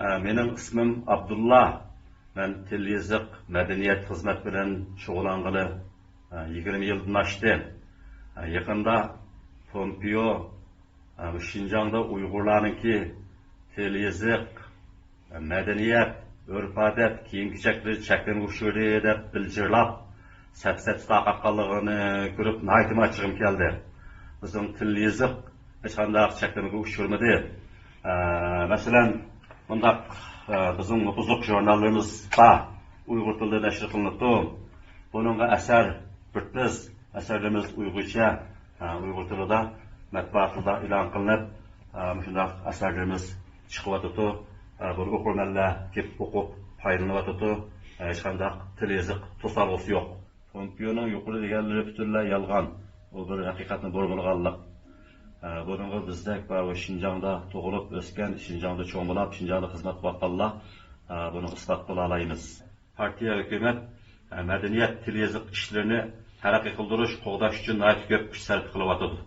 Mening ismim Abdullah. Ben til yazık medeniyet hizmet bilen şoğulanğılı 20 yıldan aştı. Yakında Pompeo Şinjan'da Uygurlarınki til yazık, medeniyet, örf-adet, kiyim-kechekleri çeklenişleri dep bildirlap, sep-sep taqatqanlığını görüp naytım açığım keldi. Bizim til yazık hiç qanday çeklenişe uçurmadı. Mesela bunda bizim nüfuzluk jurnallarımız var. Uygur tilinde neşr kılınıptı. Bununla eser bitmez. Eserlerimiz Uygurca, Uygur tilinde matbuatında ilan kılınıp, şunday eserlerimiz çıkıvatıdı. Bu okurmanlar kep okup faydalanıvatıdı. Hiç qanday til yazık tosalgısı yok. Pompeo'nun yuqori deganlari butunlay yolg'on. O bir haqiqatni bo'lganlik. Bunun bizdek Şinjan'da doğulup ösken, Şinjan'da çoğumulap, Şinjan'da hizmet vatanla bunu ıslat kıla alayımız. Partiya, hükümet, medeniyet, til yazık işlerini terakki kıldırış, qoğdaş üçün ait köp güç sərf kılıvatıdır.